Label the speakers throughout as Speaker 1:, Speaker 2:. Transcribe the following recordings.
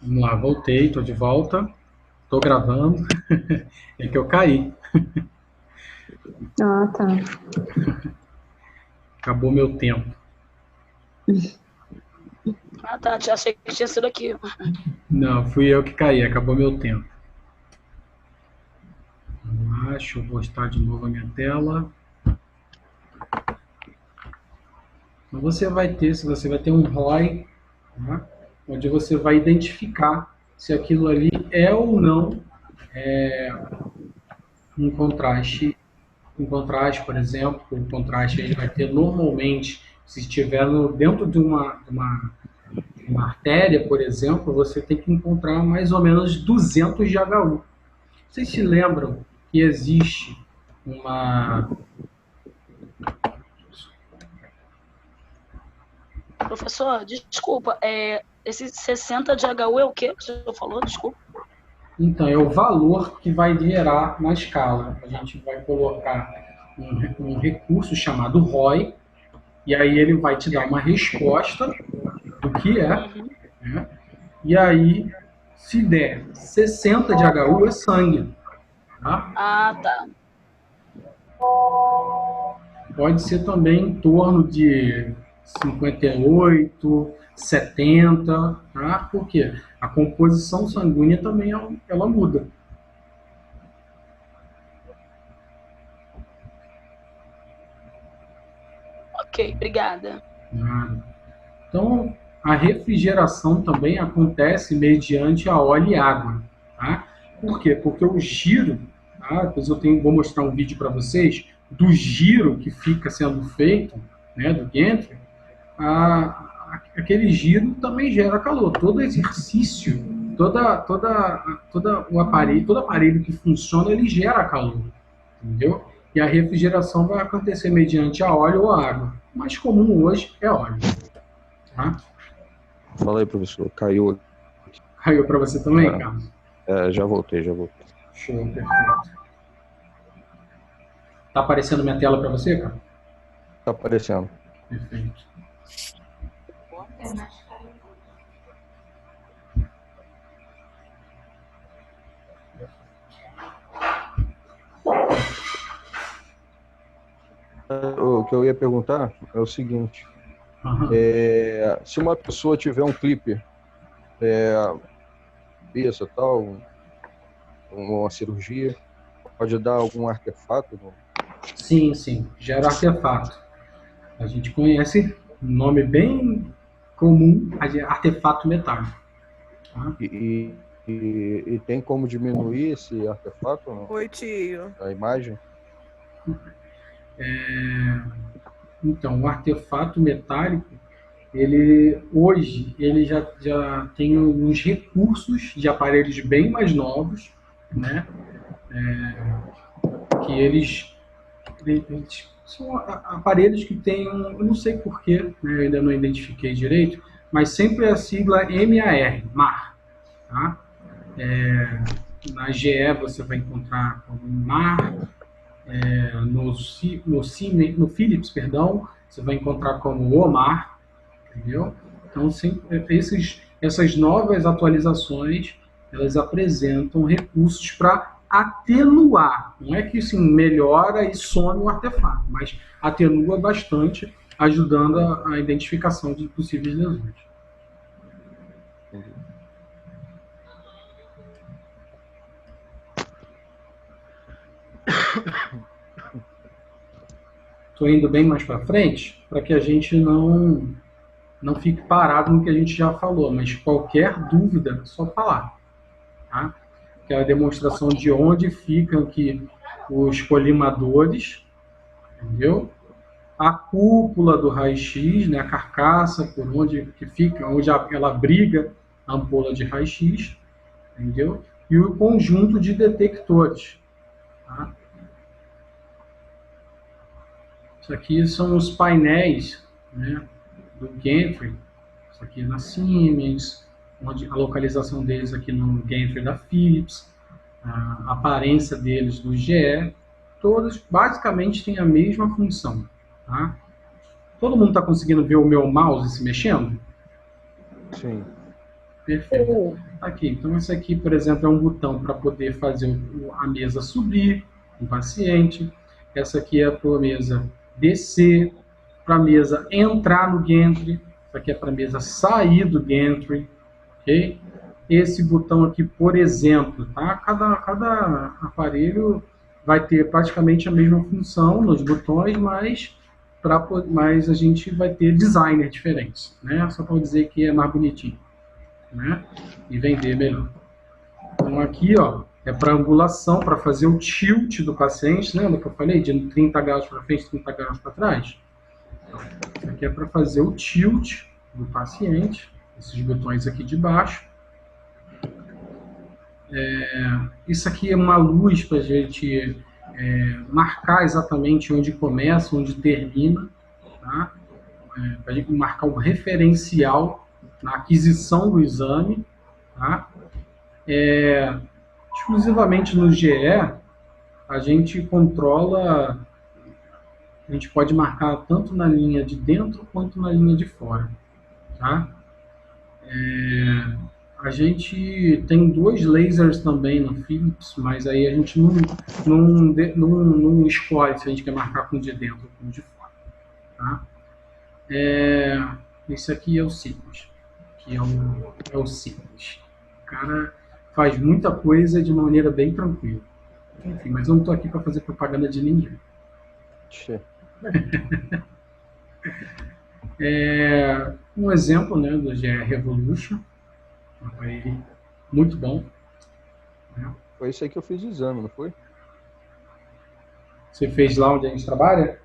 Speaker 1: Vamos lá, voltei, tô de volta, tô gravando. É que eu caí,
Speaker 2: Ah, tá.
Speaker 1: acabou meu tempo.
Speaker 3: Ah, tá. Achei que tinha sido aqui.
Speaker 1: Não, fui eu que caí, acabou meu tempo. Vamos lá, deixa eu postar de novo a minha tela. Então você vai ter um ROI, tá? Onde você vai identificar se aquilo ali é ou não um contraste. Um contraste, por exemplo, o contraste ele vai ter normalmente, se estiver dentro de uma artéria, por exemplo, você tem que encontrar mais ou menos 200 de HU. Vocês se lembram que existe uma.
Speaker 3: Professor, desculpa, esse 60 de HU é o quê que o senhor falou? Desculpa.
Speaker 1: Então, é o valor que vai gerar na escala. A gente vai colocar um recurso chamado ROI, e aí ele vai te dar uma resposta do que é,
Speaker 3: Uhum.
Speaker 1: né? E aí, se der 60 de HU, é sangue. Tá?
Speaker 3: Ah, tá.
Speaker 1: Pode ser também em torno de 58, 70, tá? Por quê? A composição sanguínea também ela muda.
Speaker 3: Ok, obrigada.
Speaker 1: Né? Então, a refrigeração também acontece mediante a óleo e água. Tá? Por quê? Porque o giro, tá? Depois vou mostrar um vídeo para vocês do giro que fica sendo feito, né, do Gantry, aquele giro também gera calor. Todo exercício, todo aparelho que funciona, ele gera calor, entendeu? E a refrigeração vai acontecer mediante a óleo ou a água. O mais comum hoje é óleo, tá?
Speaker 4: Fala aí, professor. Caiu.
Speaker 1: Caiu para você também, Carlos?
Speaker 4: Já voltei.
Speaker 1: Show, perfeito. Tá aparecendo minha tela para você, cara?
Speaker 4: Tá aparecendo.
Speaker 1: Perfeito.
Speaker 4: O que eu ia perguntar é o seguinte.
Speaker 1: Uhum.
Speaker 4: Se uma pessoa tiver um clipe, isso, tal, uma cirurgia, pode dar algum artefato?
Speaker 1: Sim, sim, gera artefato. A gente conhece um nome bem comum, artefato metálico. Tá?
Speaker 4: E tem como diminuir esse artefato? Não?
Speaker 5: Oi, tio.
Speaker 4: A imagem?
Speaker 1: Então, o artefato metálico, ele já tem alguns recursos de aparelhos bem mais novos, né? Que eles são aparelhos que têm, eu não sei porquê, né, eu ainda não identifiquei direito, mas sempre a sigla MAR, tá? Na GE você vai encontrar como MAR, no Philips, perdão, você vai encontrar como OMAR, entendeu? Então, essas novas atualizações, elas apresentam recursos para atenuar. Não é que assim, melhora e some o artefato, mas atenua bastante, ajudando a identificação de possíveis lesões.
Speaker 4: Entendi.
Speaker 1: Estou indo bem mais para frente, para que a gente não fique parado no que a gente já falou, mas qualquer dúvida, é só falar. Tá? Que é a demonstração de onde ficam aqui os colimadores, entendeu? A cúpula do raio-x, né, a carcaça, por onde que fica, onde ela abriga a ampola de raio-x, entendeu? E o conjunto de detectores. Tá? Isso aqui são os painéis, né, do Gantry. Isso aqui é na Siemens, onde a localização deles aqui no Gantry da Philips, a aparência deles do GE, todos basicamente têm a mesma função. Tá? Todo mundo está conseguindo ver o meu mouse se mexendo?
Speaker 4: Sim.
Speaker 1: Perfeito. Aqui, então esse aqui, por exemplo, é um botão para poder fazer a mesa subir, um paciente. Essa aqui é para a mesa descer, para a mesa entrar no gantry. Essa aqui é para a mesa sair do gantry, ok? Esse botão aqui, por exemplo, tá? Cada aparelho vai ter praticamente a mesma função nos botões, mas a gente vai ter designer diferentes, né? Só para dizer que é mais bonitinho, né? E vender melhor. Então aqui, ó, é para angulação, para fazer o tilt do paciente, lembra que eu falei de 30 graus para frente, 30 graus para trás? Isso aqui é para fazer o tilt do paciente, esses botões aqui de baixo. Isso aqui é uma luz para a gente marcar exatamente onde começa, onde termina, tá? Para a gente marcar o referencial na aquisição do exame, tá? Exclusivamente no GE, a gente controla, a gente pode marcar tanto na linha de dentro quanto na linha de fora, tá? A gente tem 2 lasers também no Philips, mas aí a gente não escolhe se a gente quer marcar com o de dentro ou com o de fora, tá? Esse aqui é o simples, que é o simples. O cara faz muita coisa de maneira bem tranquila. Enfim, mas eu não estou aqui para fazer propaganda de ninguém. Um exemplo, né, do GE Revolution, um aparelho muito bom, né?
Speaker 4: Foi isso aí que eu fiz o exame, não foi?
Speaker 1: Você fez lá onde a gente trabalha?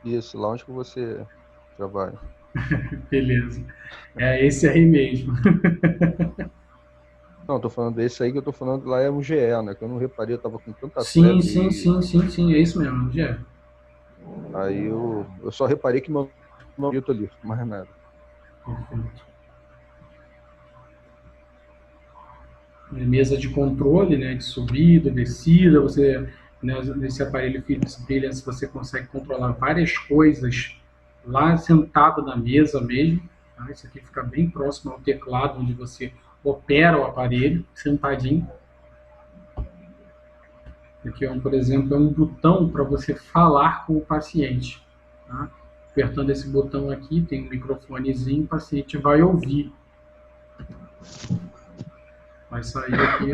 Speaker 4: Isso, lá onde que você trabalha.
Speaker 1: Beleza. É esse aí mesmo.
Speaker 4: Não, tô falando desse aí que eu tô falando lá é um GE, né? Que eu não reparei, eu tava com tanta
Speaker 1: Sim,
Speaker 4: febre.
Speaker 1: sim, é isso mesmo, GE.
Speaker 4: Aí eu só reparei que meu dito ali, mais nada.
Speaker 1: Perfeito. Mesa de controle, né, de subida, descida, você, né, nesse aparelho Philips Brilliance, você consegue controlar várias coisas lá sentado na mesa mesmo, tá? Isso aqui fica bem próximo ao teclado onde você opera o aparelho, sentadinho. Aqui, por exemplo, é um botão para você falar com o paciente, tá? Apertando esse botão aqui, tem um microfonezinho, o paciente vai ouvir. Vai sair aqui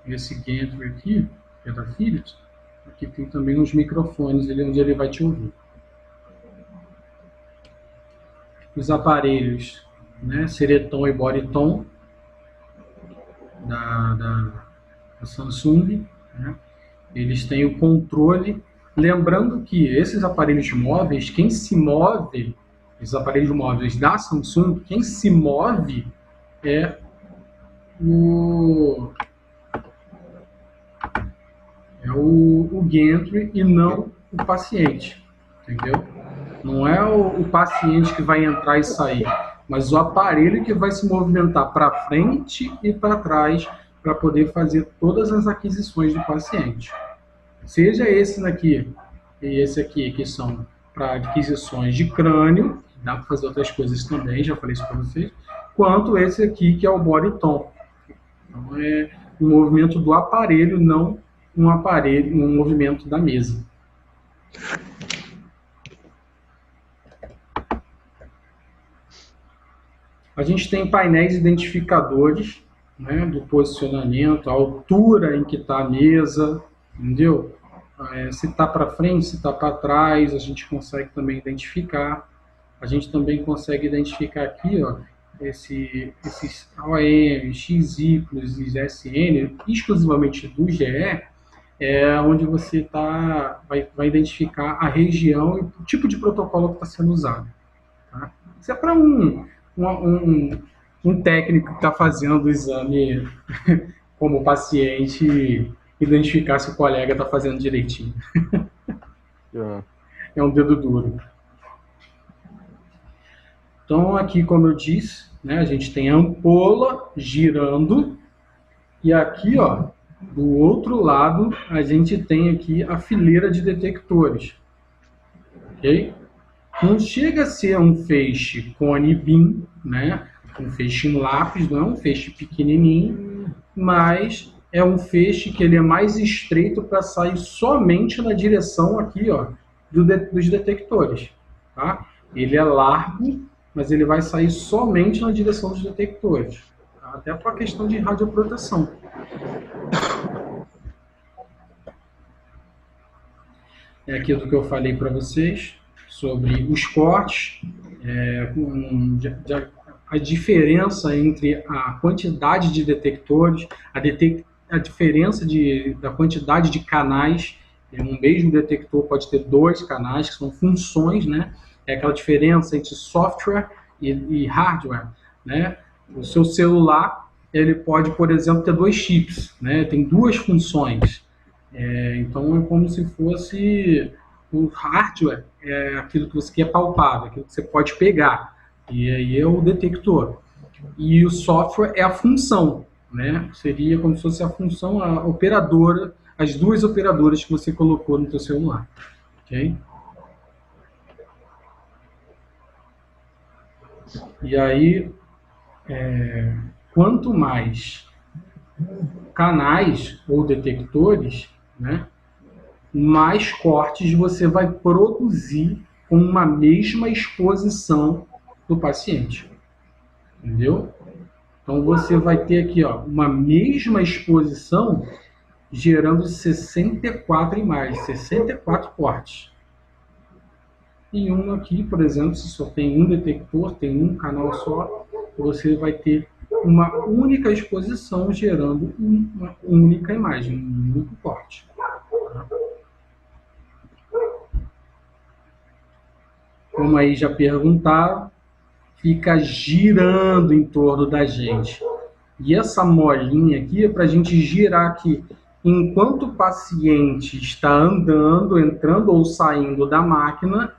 Speaker 1: esse gantry aqui, que é da Philips. Aqui tem também uns microfones onde ele vai te ouvir. Os aparelhos, né, Sereton e Bodyton da Samsung, né, eles têm o controle. Lembrando que esses aparelhos móveis, quem se move, os aparelhos móveis da Samsung, quem se move é o gantry e não o paciente, entendeu? Não é o paciente que vai entrar e sair, mas o aparelho que vai se movimentar para frente e para trás para poder fazer todas as aquisições do paciente. Seja esse daqui e esse aqui, que são para aquisições de crânio, dá para fazer outras coisas também, já falei isso para vocês, quanto esse aqui, que é o Bodyton. Então, é um movimento do aparelho, não um movimento da mesa. A gente tem painéis identificadores, né, do posicionamento, a altura em que está a mesa, entendeu? Se está para frente, se está para trás, a gente consegue também identificar. A gente também consegue identificar aqui, ó, esses OM, XY e SN, exclusivamente do GE, onde você vai identificar a região e o tipo de protocolo que está sendo usado. Tá? Isso é para um técnico que está fazendo o exame como paciente identificar se o colega está fazendo direitinho. É um dedo duro. Então, aqui, como eu disse, né, a gente tem a ampola girando e aqui, ó, do outro lado, a gente tem aqui a fileira de detectores. Ok? Não chega a ser um feixe cone beam, né? Um feixe em lápis, não é um feixe pequenininho, mas é um feixe que ele é mais estreito para sair somente na direção aqui, ó, dos detectores, tá? Ele é largo, mas ele vai sair somente na direção dos detectores, tá? Até para a questão de radioproteção. É aquilo que eu falei para vocês sobre os cortes, a diferença entre a quantidade de detectores, a diferença da quantidade de canais. Um mesmo detector pode ter 2 canais, que são funções, né? É aquela diferença entre software e hardware, né? O seu celular, ele pode, por exemplo, ter 2 chips, né? Tem 2 funções. Então, é como se fosse o hardware, aquilo que você quer palpável, aquilo que você pode pegar. E aí é o detector. E o software é a função, né? Seria como se fosse a função, a operadora, as 2 operadoras que você colocou no seu celular. Ok? E aí, quanto mais canais ou detectores, né, mais cortes você vai produzir com uma mesma exposição do paciente. Entendeu? Então você vai ter aqui, ó, uma mesma exposição gerando 64 imagens, 64 cortes. E um aqui, por exemplo, se só tem um detector, tem um canal só, você vai ter uma única exposição gerando uma única imagem, um único corte. Como aí já perguntaram, fica girando em torno da gente. E essa molinha aqui é para a gente girar aqui. Enquanto o paciente está andando, entrando ou saindo da máquina,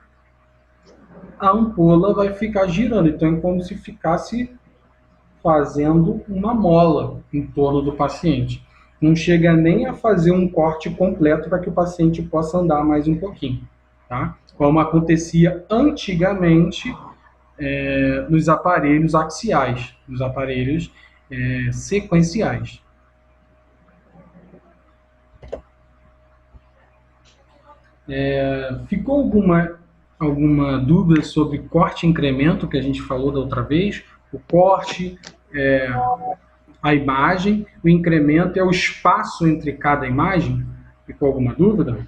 Speaker 1: a ampola vai ficar girando. Então é como se ficasse fazendo uma mola em torno do paciente. Não chega nem a fazer um corte completo para que o paciente possa andar mais um pouquinho, tá? Como acontecia antigamente nos aparelhos axiais, nos aparelhos sequenciais. Ficou alguma dúvida sobre corte e incremento que a gente falou da outra vez? O corte é a imagem, o incremento é o espaço entre cada imagem? Ficou alguma dúvida?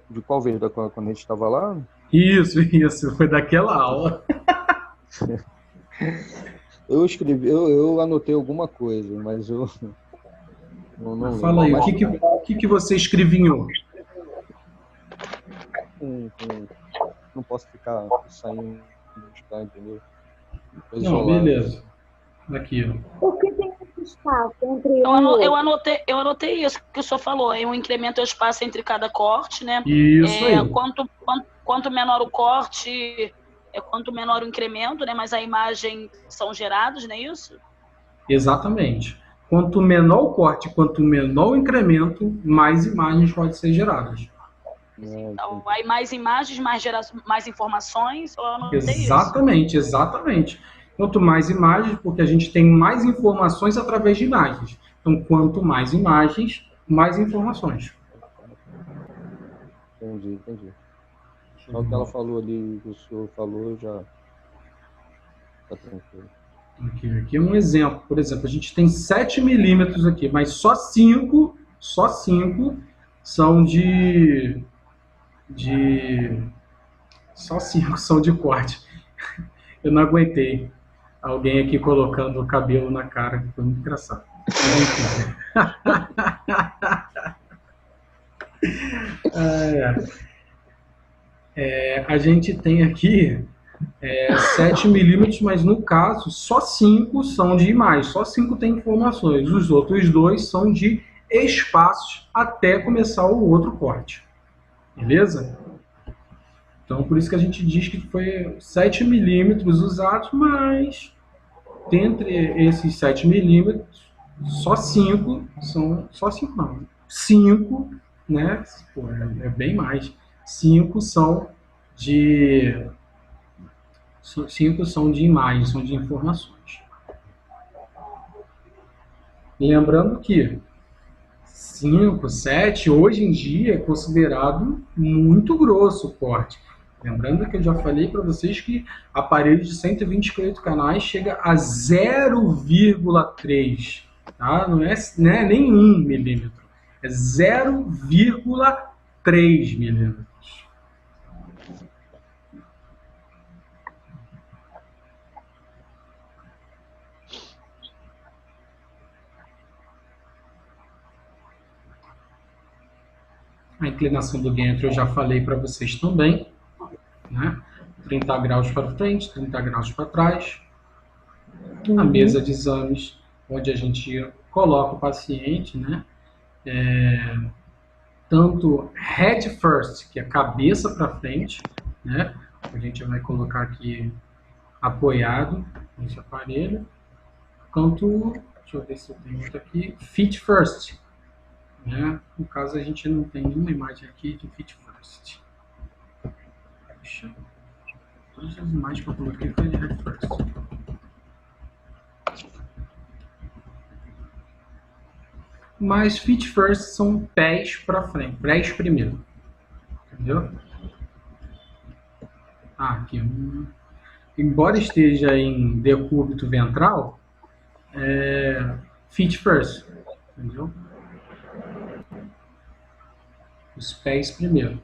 Speaker 4: De qual vez? Quando a gente estava lá?
Speaker 1: Isso, foi daquela aula.
Speaker 4: Eu anotei alguma coisa, mas eu não
Speaker 1: Fala aí,
Speaker 4: lembro.
Speaker 1: o que você escrevinhou?
Speaker 4: Não posso ficar saindo de buscar, entendeu?
Speaker 1: Não, beleza. Aqui, ó.
Speaker 2: O que tem esse espaço entre um e
Speaker 3: Eu
Speaker 2: outro?
Speaker 3: anotei isso que o senhor falou. Um incremento é o espaço entre cada corte, né?
Speaker 1: Isso aí.
Speaker 3: Quanto menor o corte, quanto menor o incremento, né? Mas a imagem são gerados, não é isso?
Speaker 1: Exatamente. Quanto menor o corte, quanto menor o incremento, mais imagens podem ser geradas.
Speaker 3: Então, aí mais imagens, mais informações, eu anotei
Speaker 1: Exatamente. Quanto mais imagens, porque a gente tem mais informações através de imagens. Então, quanto mais imagens, mais informações.
Speaker 4: Entendi. Só o que ela falou ali, o senhor falou, já tá tranquilo.
Speaker 1: Aqui é um exemplo. Por exemplo, a gente tem 7 milímetros aqui, mas só 5 são só 5 são de corte. Eu não aguentei. Alguém aqui colocando o cabelo na cara, foi muito engraçado. A gente tem aqui 7 milímetros, mas no caso, só 5 são de imagem, só 5 tem informações. Os outros 2 são de espaços até começar o outro corte. Beleza? Então, por isso que a gente diz que foi 7 milímetros usados, mas dentre esses 7 milímetros, só 5 são... Só 5 não. 5 né? Pô, é bem mais. 5 são de 5 são de imagens, são de informações. Lembrando que 5, 7, hoje em dia é considerado muito grosso o corte. Lembrando que eu já falei para vocês que aparelho de 128 canais chega a 0,3, tá? Não é nem 1 milímetro, é 0,3 milímetros. A inclinação do gantry eu já falei para vocês também, né? 30 graus para frente, 30 graus para trás. A mesa de exames, onde a gente coloca o paciente, né? Tanto head first, que é cabeça para frente, né? A gente vai colocar aqui apoiado nesse aparelho, quanto, deixa eu ver se eu tenho outro aqui, feet first, né? No caso, a gente não tem nenhuma imagem aqui de feet first. Puxa. Todas as imagens que eu coloquei foi de head first. Mas feet first são pés para frente, pés primeiro. Entendeu? Aqui. Embora esteja em decúbito ventral, feet first. Entendeu? Os pés primeiro.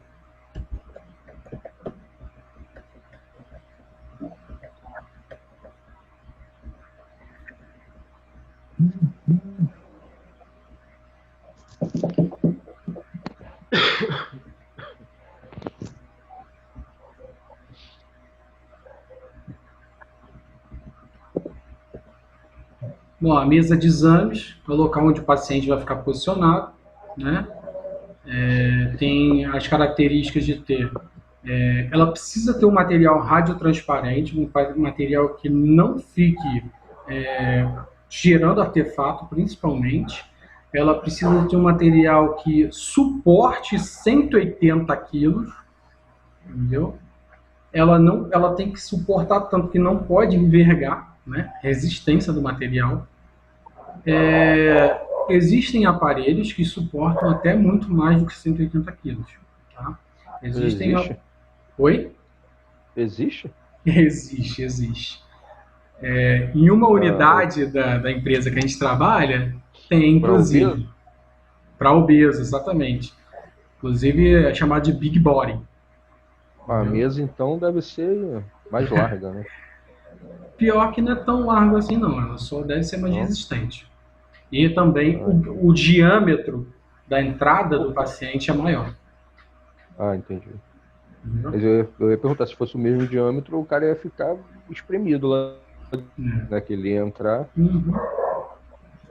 Speaker 1: Bom, a mesa de exames é o local onde o paciente vai ficar posicionado, né? Tem as características de ter. Ela precisa ter um material radiotransparente, um material que não fique gerando artefato, principalmente. Ela precisa ter um material que suporte 180 quilos, entendeu? Ela tem que suportar tanto que não pode envergar, né? Resistência do material. Existem aparelhos que suportam até muito mais do que 180 quilos. Tá?
Speaker 4: Existe?
Speaker 1: Oi?
Speaker 4: Existe?
Speaker 1: Existe. Em uma unidade da empresa que a gente trabalha, tem, inclusive. Para obeso, exatamente. Inclusive, é chamado de Big Body.
Speaker 4: A mesa, então, deve ser mais larga, né?
Speaker 1: Pior que não é tão largo assim, não. Ela só deve ser mais resistente. E também o diâmetro da entrada do paciente é maior.
Speaker 4: Ah, entendi. Mas eu ia perguntar, se fosse o mesmo diâmetro, o cara ia ficar espremido lá, né? Que ele ia entrar.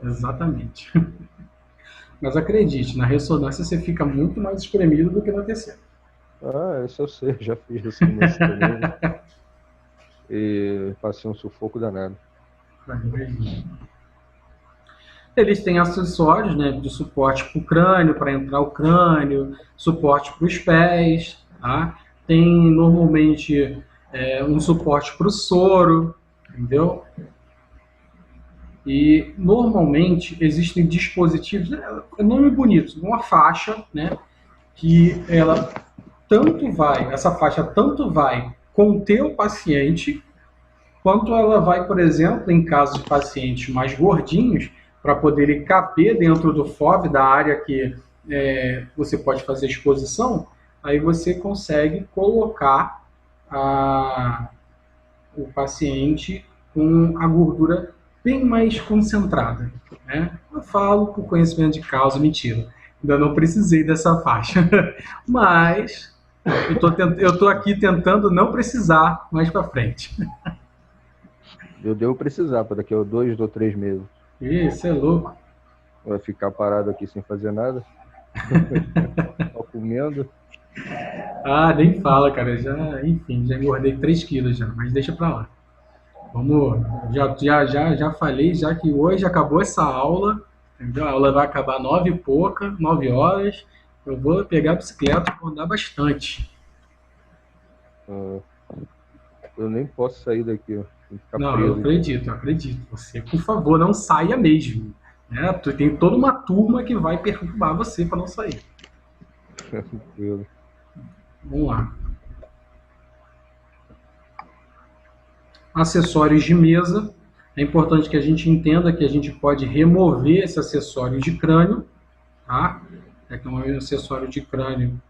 Speaker 1: Exatamente. Mas acredite, na ressonância você fica muito mais espremido do que na TC.
Speaker 4: Ah, isso eu sei, já fiz ressonância também. E passei um sufoco danado.
Speaker 1: Eles têm acessórios, né, de suporte para o crânio, para entrar o crânio, suporte para os pés, tá? Tem normalmente um suporte para o soro, entendeu? E normalmente existem dispositivos, é nome bonito, uma faixa, né, que essa faixa tanto vai conter o paciente, quanto ela vai, por exemplo, em casos de pacientes mais gordinhos, para poder caber dentro do FOV, da área que você pode fazer exposição, aí você consegue colocar o paciente com a gordura bem mais concentrada, né? Eu falo por conhecimento de causa, mentira. Ainda não precisei dessa faixa. Mas eu estou aqui tentando não precisar mais para frente.
Speaker 4: Eu devo precisar para daqui a 2 ou 3 meses.
Speaker 1: Isso é louco.
Speaker 4: Vai ficar parado aqui sem fazer nada. Só comendo.
Speaker 1: Ah, nem fala, cara. Enfim, já engordei 3 quilos já, mas deixa pra lá. Vamos, já falei, já que hoje acabou essa aula, entendeu? A aula vai acabar 9 e pouca, 9 horas, Eu vou pegar a bicicleta e vou andar bastante.
Speaker 4: Eu nem posso sair daqui, ó. Tem que ficar
Speaker 1: Não,
Speaker 4: preso
Speaker 1: eu
Speaker 4: aqui.
Speaker 1: acredito. Você, por favor, não saia mesmo. Né? Tem toda uma turma que vai perturbar você para não sair.
Speaker 4: Tranquilo.
Speaker 1: Vamos lá. Acessórios de mesa. É importante que a gente entenda que a gente pode remover esse acessório de crânio. Tá? Aqui é um acessório de crânio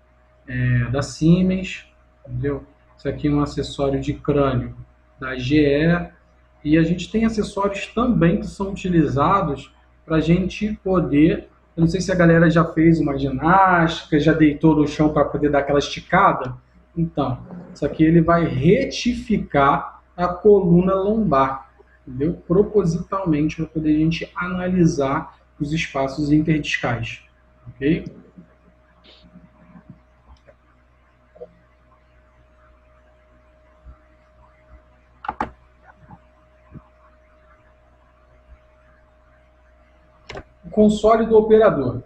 Speaker 1: da Siemens. Entendeu? Isso aqui é um acessório de crânio da GE. E a gente tem acessórios também que são utilizados para a gente poder... Eu não sei se a galera já fez uma ginástica, já deitou no chão para poder dar aquela esticada. Então, isso aqui ele vai retificar a coluna lombar, entendeu? Propositalmente, para poder a gente analisar os espaços interdiscais, ok? O console do operador.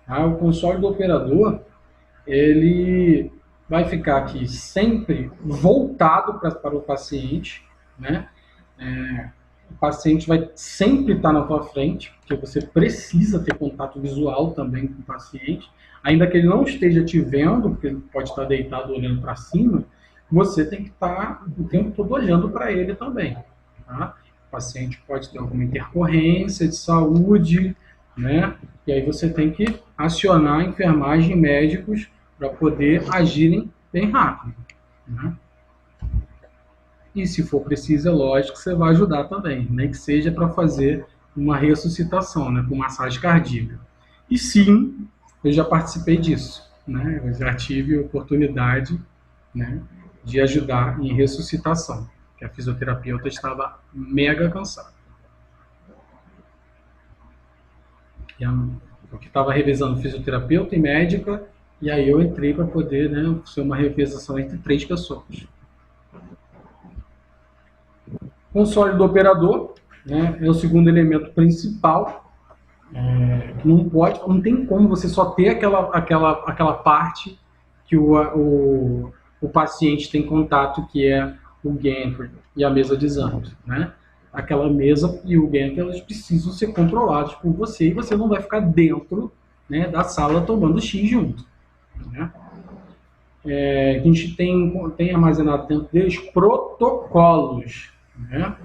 Speaker 1: Tá? O console do operador, ele vai ficar aqui sempre voltado para o paciente, né? O paciente vai sempre estar na tua frente, porque você precisa ter contato visual também com o paciente, ainda que ele não esteja te vendo, porque ele pode estar deitado olhando para cima, você tem que estar o tempo todo olhando para ele também, tá? O paciente pode ter alguma intercorrência de saúde, né? E aí você tem que acionar a enfermagem e médicos para poder agirem bem rápido, né? E se for preciso, é lógico que você vai ajudar também, nem que seja para fazer uma ressuscitação, né, com massagem cardíaca. E sim, eu já participei disso, né? Eu já tive a oportunidade, né, de ajudar em ressuscitação, que a fisioterapeuta estava mega cansada. Eu que estava revezando fisioterapeuta e médica, e aí eu entrei para poder, né, ser uma revezação entre 3 pessoas. Console do operador, né, é o segundo elemento principal. Não tem como você só ter aquela parte que o paciente tem contato, que é o gantry e a mesa de exames, né? Aquela mesa e o gantry, elas precisam ser controlados por você, e você não vai ficar dentro, né, da sala tomando X junto, né? A gente tem armazenado dentro deles protocolos, né?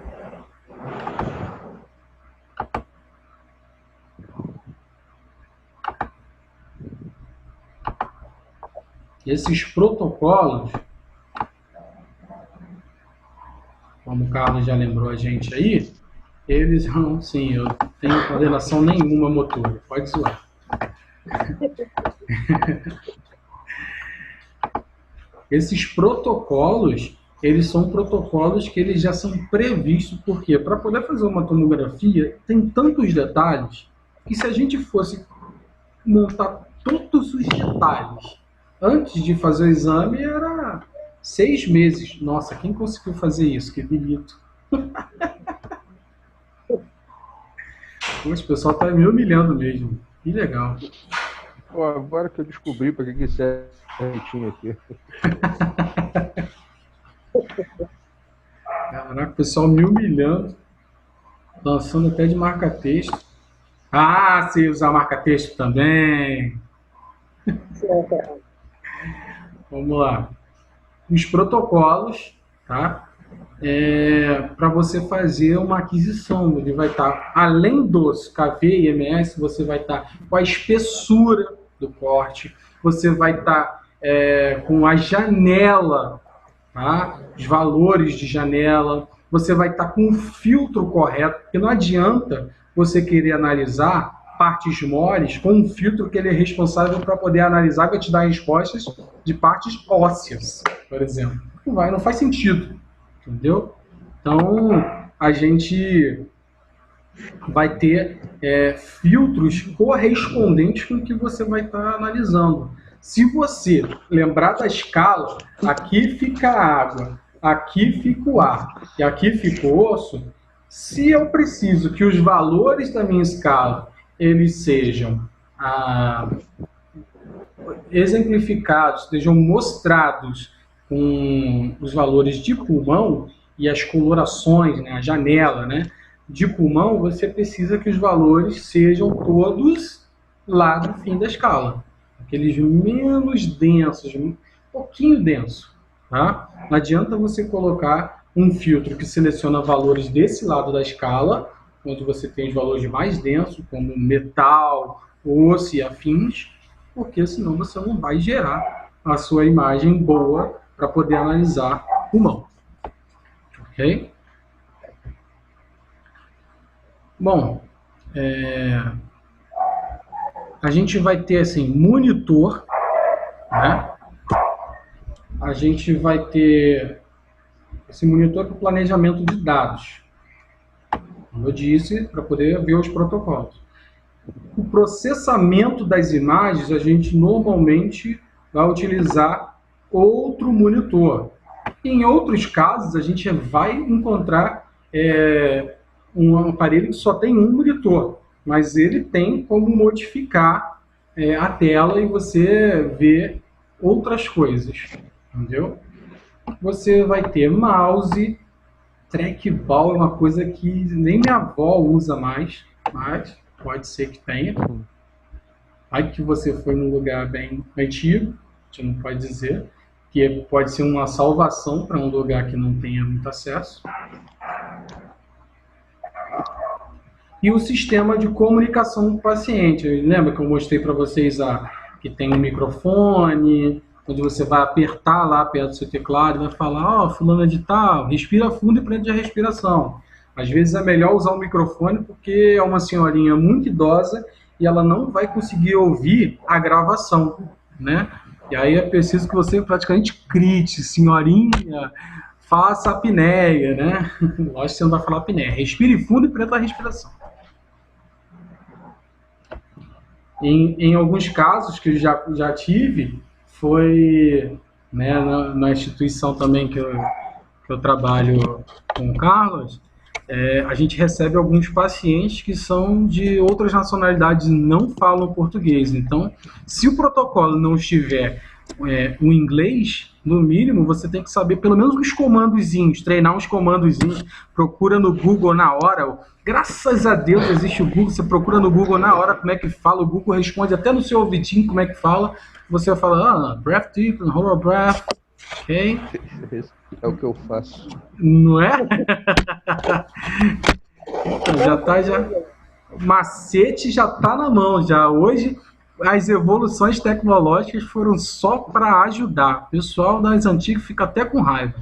Speaker 1: Esses protocolos, como o Carlos já lembrou a gente aí, eles não, sim, eu tenho coordenação nenhuma motora, pode zoar. Esses protocolos, eles são protocolos que eles já são previstos, porque para poder fazer uma tomografia tem tantos detalhes que se a gente fosse montar todos os detalhes antes de fazer o exame, era 6 meses. Nossa, quem conseguiu fazer isso? Que bonito. Poxa, o pessoal tá me humilhando mesmo. Que legal.
Speaker 4: Pô, agora que eu descobri para que serve tinha aqui.
Speaker 1: Caraca, o pessoal me humilhando. Lançando até de marca-texto. Ah, se usar marca-texto também. Vamos lá. Os protocolos, tá? Para você fazer uma aquisição. Ele vai estar, além dos KV e MS, você vai estar com a espessura do corte, você vai estar com a janela, tá? Os valores de janela, você vai estar com o filtro correto, porque não adianta você querer analisar partes moles com um filtro que ele é responsável para poder analisar e vai te dar respostas de partes ósseas, por exemplo. Não faz sentido, entendeu? Então, a gente vai ter filtros correspondentes com o que você vai estar analisando. Se você lembrar da escala, aqui fica a água, aqui fica o ar e aqui fica o osso, se eu preciso que os valores da minha escala eles sejam exemplificados, estejam mostrados com os valores de pulmão e as colorações, né, a janela, né, de pulmão, você precisa que os valores sejam todos lá do fim da escala. Aqueles menos densos, um pouquinho denso. Tá? Não adianta você colocar um filtro que seleciona valores desse lado da escala, onde você tem os valores mais densos, como metal, osso e afins, porque senão você não vai gerar a sua imagem boa para poder analisar pulmão. Ok? Bom, a gente vai ter assim, monitor, né? A gente vai ter esse monitor para o planejamento de dados, como eu disse, para poder ver os protocolos. O processamento das imagens, a gente normalmente vai utilizar outro monitor. Em outros casos, a gente vai encontrar um aparelho que só tem um monitor, mas ele tem como modificar a tela e você ver outras coisas, entendeu? Você vai ter mouse, trackball é uma coisa que nem minha avó usa mais, mas pode ser que tenha. Aí que você foi num lugar bem antigo, a gente não pode dizer, que pode ser uma salvação para um lugar que não tenha muito acesso. E o sistema de comunicação com o paciente. Lembra que eu mostrei para vocês que tem um microfone, onde você vai apertar lá perto do seu teclado e vai falar, fulano de tal, respira fundo e prende a respiração. Às vezes é melhor usar o microfone porque é uma senhorinha muito idosa e ela não vai conseguir ouvir a gravação, né? E aí é preciso que você praticamente grite, senhorinha, faça a apneia, né? Lógico que você não vai falar apneia. Respire fundo e prenda a respiração. Em alguns casos que eu já tive, foi, né, na instituição também que eu trabalho com o Carlos, a gente recebe alguns pacientes que são de outras nacionalidades e não falam português. Então, se o protocolo não estiver o inglês, no mínimo, você tem que saber pelo menos uns comandozinhos, treinar uns comandozinhos, procura no Google na hora. Graças a Deus existe o Google, você procura no Google na hora como é que fala, o Google responde até no seu ouvidinho como é que fala. Você vai falar, breath deep, hold your breath, ok?
Speaker 4: É o que eu faço.
Speaker 1: Não é? O macete já tá na mão, já. Hoje, as evoluções tecnológicas foram só para ajudar. O pessoal das antigas fica até com raiva.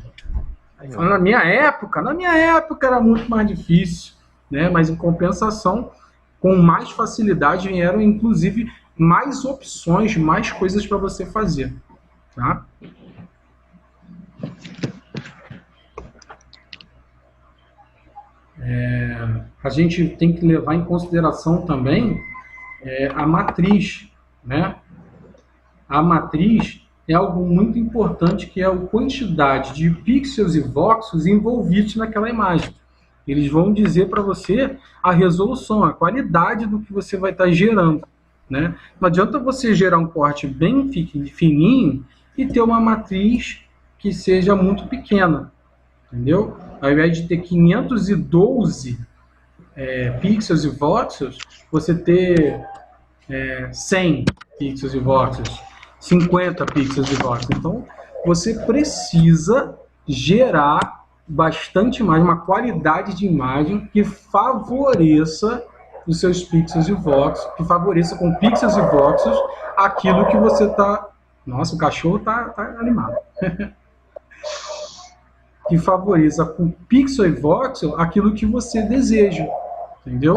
Speaker 1: Na minha época era muito mais difícil, né? Mas em compensação, com mais facilidade vieram, inclusive, mais opções, mais coisas para você fazer, tá? A gente tem que levar em consideração também a matriz, né? A matriz é algo muito importante, que é a quantidade de pixels e voxels envolvidos naquela imagem. Eles vão dizer para você a resolução, a qualidade do que você vai estar gerando, né? Não adianta você gerar um corte bem fininho e ter uma matriz que seja muito pequena, entendeu? Ao invés de ter 512 pixels e voxels, você ter 100 pixels e voxels, 50 pixels e voxels. Então, você precisa gerar bastante mais, uma qualidade de imagem que favoreça os seus pixels e voxels, que favoreça com pixels e voxels aquilo que você está... Nossa, o cachorro tá animado. Que favoreça com pixel e voxel aquilo que você deseja, entendeu?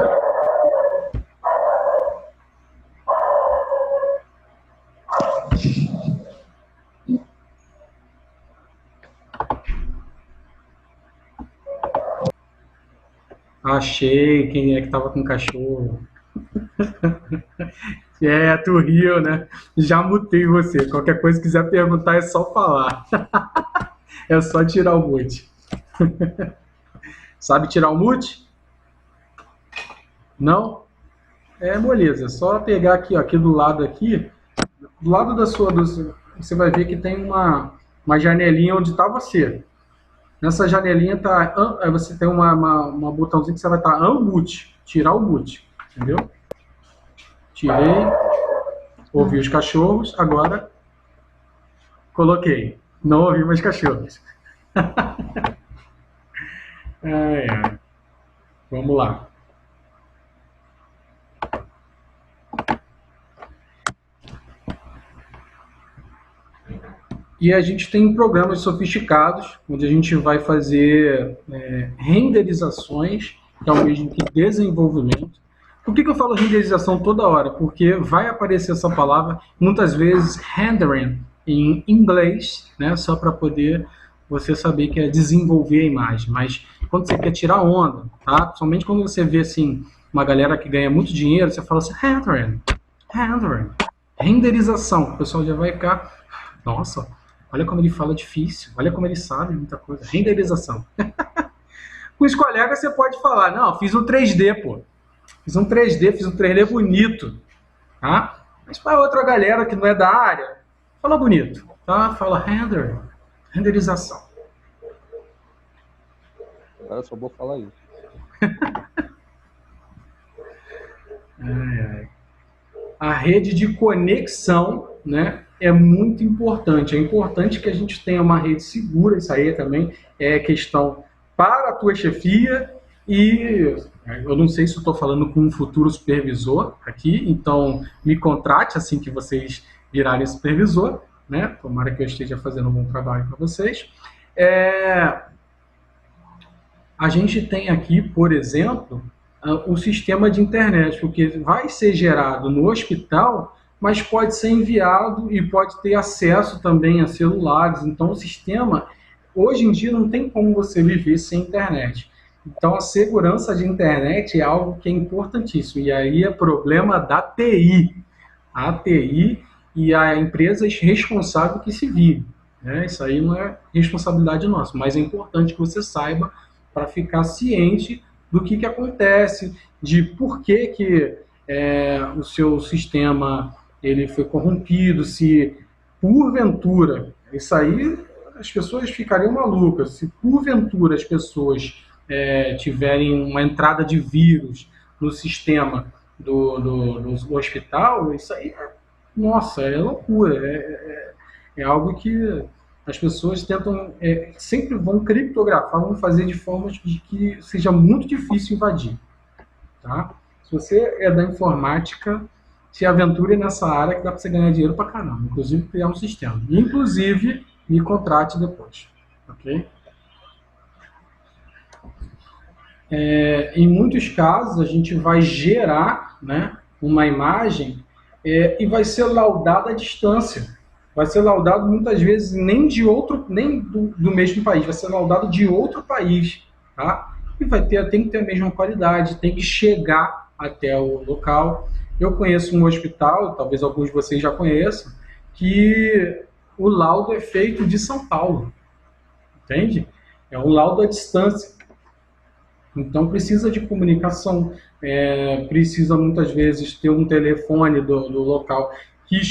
Speaker 1: Achei quem é que tava com o cachorro. Tu riu, né? Já mutei você. Qualquer coisa que quiser perguntar é só falar. É só tirar o mute. Sabe tirar o mute? Não? Moleza. É só pegar aqui, ó, aqui do lado aqui, do lado você vai ver que tem uma janelinha onde está você. Nessa janelinha você tem uma botãozinho que você vai estar unmute, tirar o mute, entendeu? Tirei, ouvi os cachorros, agora coloquei, não ouvi mais cachorros. Vamos lá. E a gente tem programas sofisticados, onde a gente vai fazer renderizações, que é o mesmo que desenvolvimento. Por que eu falo renderização toda hora? Porque vai aparecer essa palavra, muitas vezes, rendering, em inglês, né? Só para poder você saber que é desenvolver a imagem. Mas quando você quer tirar onda, tá? Somente quando você vê assim, uma galera que ganha muito dinheiro, você fala assim, rendering, renderização. O pessoal já vai ficar, nossa, olha como ele fala difícil, olha como ele sabe muita coisa. Renderização. Com os colegas você pode falar, não, fiz um 3D, pô. Fiz um 3D bonito. Tá? Mas para outra galera que não é da área, fala bonito. Tá? Fala renderização.
Speaker 4: Agora eu só vou falar isso.
Speaker 1: A rede de conexão, né, é muito importante. É importante que a gente tenha uma rede segura, isso aí também é questão para a tua chefia e eu não sei se eu estou falando com um futuro supervisor aqui, então me contrate assim que vocês virarem supervisor, né? Tomara que eu esteja fazendo um bom trabalho para vocês. A gente tem aqui, por exemplo, o sistema de internet, porque vai ser gerado no hospital, mas pode ser enviado e pode ter acesso também a celulares. Então, o sistema, hoje em dia, não tem como você viver sem internet. Então, a segurança de internet é algo que é importantíssimo. E aí é problema da TI. A TI e a empresa responsável que se vive. Né? Isso aí não é responsabilidade nossa, mas é importante que você saiba para ficar ciente do que acontece, de por que o seu sistema ele foi corrompido, se porventura, isso aí as pessoas ficariam malucas, se porventura as pessoas tiverem uma entrada de vírus no sistema do hospital, isso aí, nossa, é loucura, é algo que as pessoas tentam, sempre vão criptografar, vão fazer de forma de que seja muito difícil invadir. Tá? Se você é da informática, se aventure nessa área que dá para você ganhar dinheiro para caramba, inclusive criar um sistema. Inclusive, me contrate depois. Ok? Em muitos casos, a gente vai gerar, né, uma imagem e vai ser laudada à distância. Vai ser laudado muitas vezes nem do mesmo país, vai ser laudado de outro país, tá? E tem que ter a mesma qualidade, tem que chegar até o local. Eu conheço um hospital, talvez alguns de vocês já conheçam, que o laudo é feito de São Paulo, entende? É um laudo à distância. Então precisa de comunicação, precisa muitas vezes ter um telefone do local que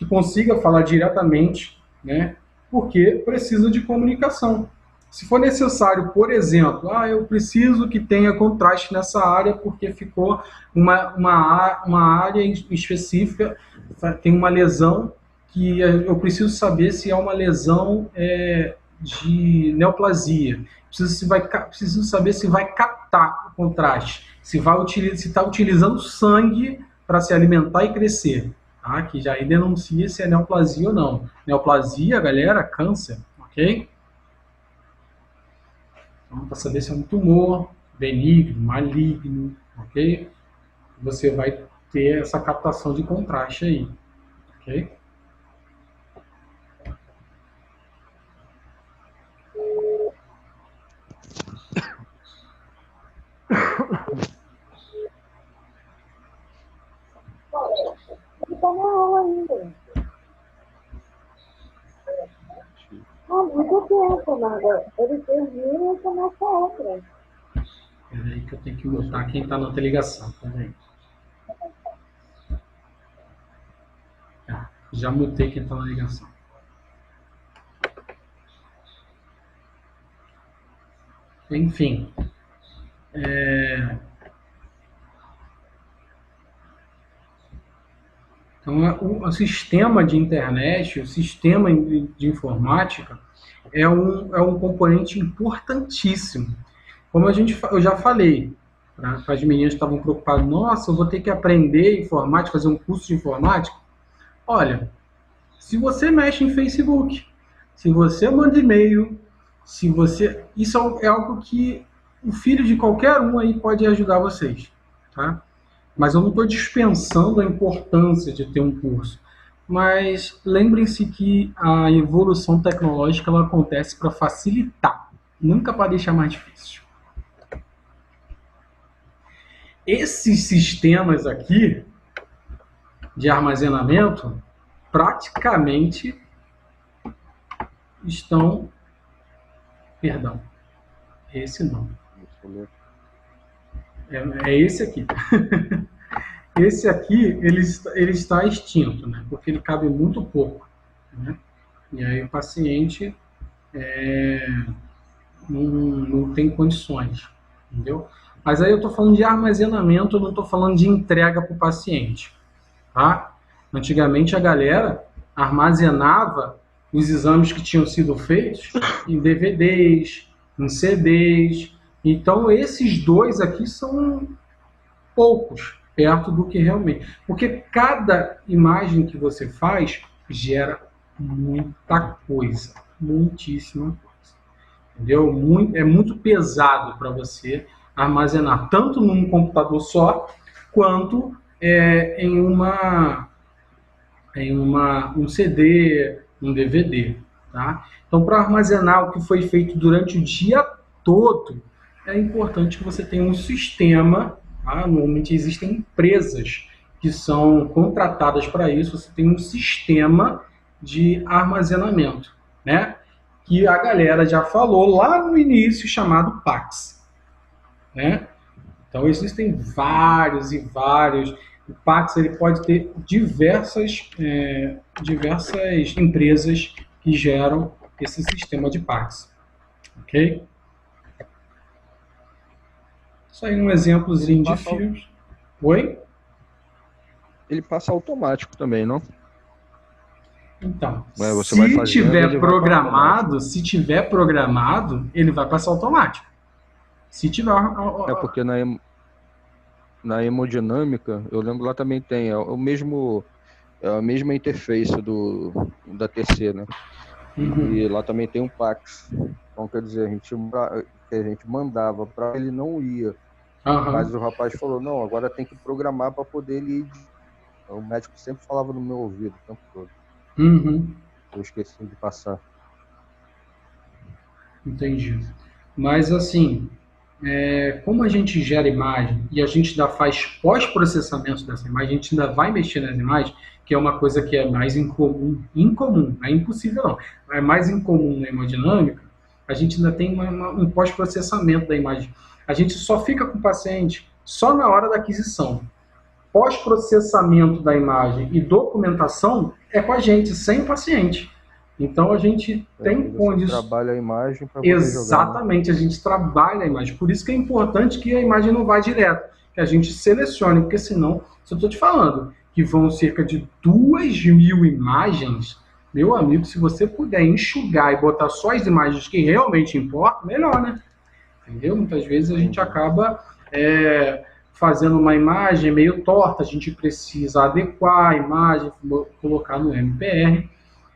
Speaker 1: consiga falar diretamente, né? Porque precisa de comunicação. Se for necessário, por exemplo, eu preciso que tenha contraste nessa área porque ficou uma área específica, tem uma lesão que eu preciso saber se é uma lesão de neoplasia. Preciso saber se vai captar o contraste, se está utilizando sangue para se alimentar e crescer. Tá? Que já aí denuncia se é neoplasia ou não. Neoplasia, galera, câncer, ok? Então, para saber se é um tumor benigno, maligno, ok? Você vai ter essa captação de contraste aí, ok?
Speaker 2: Tá na aula ainda. Há muito tempo, Nada. Ele termina e começa outra.
Speaker 1: Peraí que eu tenho que botar quem está na outra ligação. Peraí. Já mutei quem está na ligação. Enfim. Então, o sistema de internet, o sistema de informática é um componente importantíssimo. Como eu já falei, para as meninas que estavam preocupadas, nossa, eu vou ter que aprender informática, fazer um curso de informática. Olha, se você mexe em Facebook, se você manda e-mail, isso é algo que o filho de qualquer um aí pode ajudar vocês, tá? Mas eu não estou dispensando a importância de ter um curso. Mas lembrem-se que a evolução tecnológica ela acontece para facilitar, nunca para deixar mais difícil. Esses sistemas aqui de armazenamento praticamente estão... Perdão, esse não. É esse aqui. Esse aqui, ele está extinto, né? Porque ele cabe muito pouco, né? E aí o paciente não tem condições, entendeu? Mas aí eu estou falando de armazenamento, eu não estou falando de entrega para o paciente, tá? Antigamente a galera armazenava os exames que tinham sido feitos em DVDs, em CDs. Então esses dois aqui são poucos, perto do que realmente... Porque cada imagem que você faz gera muita coisa, muitíssima coisa. Entendeu? É muito pesado para você armazenar, tanto num computador só, quanto em um CD, um DVD. Tá? Então, para armazenar o que foi feito durante o dia todo, é importante que você tenha um sistema. Normalmente existem empresas que são contratadas para isso. Você tem um sistema de armazenamento, né? Que a galera já falou lá no início, chamado PAX, né? Então existem vários e vários. O PAX ele pode ter diversas empresas que geram esse sistema de PAX, ok? Isso aí é um exemplozinho de fios. Oi?
Speaker 4: Ele passa automático também, não?
Speaker 1: Então,
Speaker 4: se tiver
Speaker 1: programado, ele vai passar automático. Se tiver...
Speaker 4: porque na hemodinâmica, eu lembro lá também tem a mesma interface da TC, né? Uhum. E lá também tem um PAX. Então, quer dizer, a gente mandava para ele, não ia. Uhum. Mas o rapaz falou, não, agora tem que programar para poder ele ir. O médico sempre falava no meu ouvido o tempo todo.
Speaker 1: Uhum.
Speaker 4: Eu esqueci de passar.
Speaker 1: Entendi. Mas assim, como a gente gera imagem e a gente ainda faz pós-processamento dessa imagem, a gente ainda vai mexer nas imagens, que é uma coisa que é mais incomum, não é impossível não, é mais incomum na hemodinâmica, a gente ainda tem um pós-processamento da imagem. A gente só fica com o paciente só na hora da aquisição. Pós-processamento da imagem e documentação é com a gente, sem o paciente. Então a gente tem condições.
Speaker 4: Trabalha a imagem para poder
Speaker 1: Exatamente,
Speaker 4: jogar, né?
Speaker 1: A gente trabalha a imagem. Por isso que é importante que a imagem não vá direto, que a gente selecione, porque senão, se eu estou te falando que vão cerca de 2.000 imagens, meu amigo, se você puder enxugar e botar só as imagens que realmente importam, melhor, né? Entendeu? Muitas vezes a gente acaba fazendo uma imagem meio torta, a gente precisa adequar a imagem, colocar no MPR,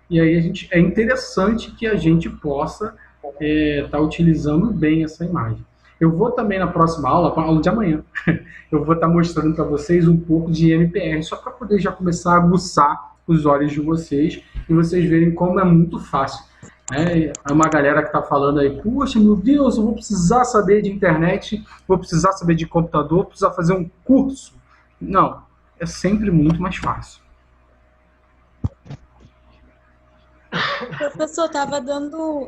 Speaker 1: e aí é interessante que a gente possa estar utilizando bem essa imagem. Eu vou também na próxima aula, a aula de amanhã, eu vou estar mostrando para vocês um pouco de MPR, só para poder já começar a aguçar os olhos de vocês e vocês verem como é muito fácil. É uma galera que está falando aí, poxa, meu Deus, eu vou precisar saber de internet, vou precisar saber de computador, vou precisar fazer um curso. Não, é sempre muito mais fácil.
Speaker 5: O professor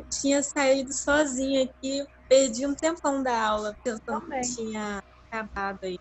Speaker 5: tinha saído sozinho aqui, perdi um tempão da aula, pensando que tinha acabado aí.